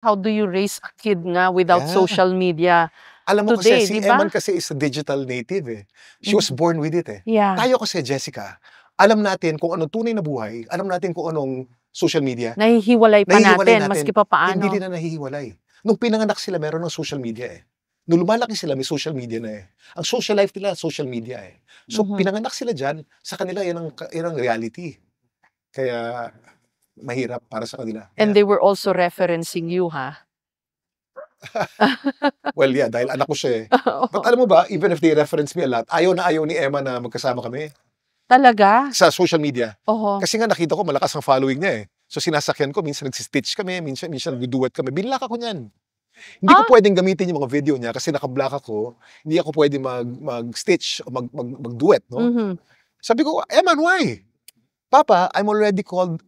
how do you raise a kid nga without Yeah. social media Alam mo today, kasi si di ba? Eman kasi is a digital native eh. She was born with it eh. Yeah. Tayo kasi, Jessica, alam natin kung anong tunay na buhay, alam natin kung anong social media. Nahihiwalay pa Nahihiwalay natin, natin. maski pa Hindi paano. rin na nahihiwalay. Nung pinanganak sila, meron ng social media eh. Nung lumalaki sila, may social media na eh. Ang social life nila, social media eh. So, pinanganak sila dyan, sa kanila, yan ang reality. Kaya, mahirap para sa kanila. And they were also referencing you, ha? Well, yeah, dahil anak ko siya eh. But alam mo ba, even if they reference me a lot, ayaw na ayaw ni Emma na magkasama kami Talaga? sa social media. Oho. Kasi nga nakita ko, malakas ang following niya eh. So sinasakyan ko, minsan nagsistitch kami, minsan nagduduet kami. Binlock ako niyan. Hindi ko pwedeng gamitin yung mga video niya kasi nakablock ako. Hindi ako pwedeng mag-stitch o mag-duet, no? Sabi ko, Eman, why? Papa, I'm already called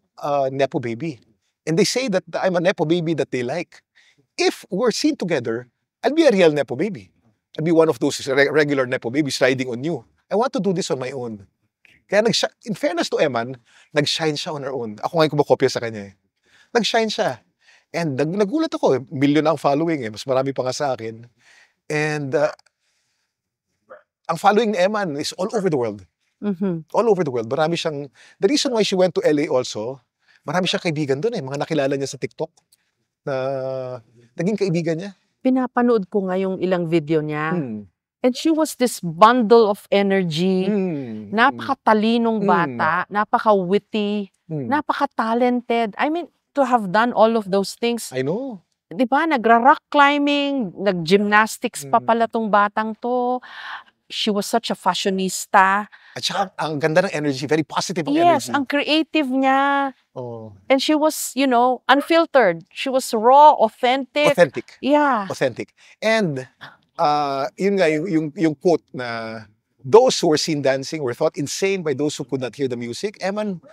Nepo baby. And they say that I'm a Nepo baby that they like. If we're seen together, I'll be a real Nepo baby. I'll be one of those regular Nepo babies riding on you. I want to do this on my own. Kaya in fairness to Eman, nag-shine siya on her own. Ako ngayon kumakopya sa kanya eh. Nag-shine siya. And nagulat ako, million ang following eh. Mas marami pa nga sa akin. And ang following ni Eman is all over the world. All over the world. Marami siyang, the reason why she went to LA also, marami siyang kaibigan doon eh. Mga nakilala niya sa TikTok na naging kaibigan niya. Pinapanood ko nga yung ilang video niya. And she was this bundle of energy. Napakatalinong bata, napaka-witty, napaka-talented. I mean, to have done all of those things. I know. Di ba? Nagra-rock climbing, nag-gymnastics pa pala tong batang to. She was such a fashionista. At saka, ang ganda ng energy, very positive ang Yes, energy. ang creative niya. Oh. And she was, you know, unfiltered. She was raw, authentic. Authentic. Yeah. Authentic. And, yun nga, yung quote na, those who were seen dancing were thought insane by those who could not hear the music. Eman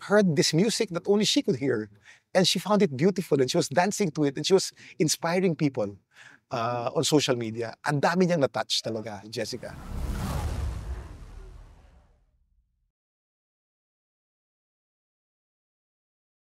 heard this music that only she could hear. And she found it beautiful and she was dancing to it and she was inspiring people on social media. Ang dami niyang na-touch talaga, Jessica.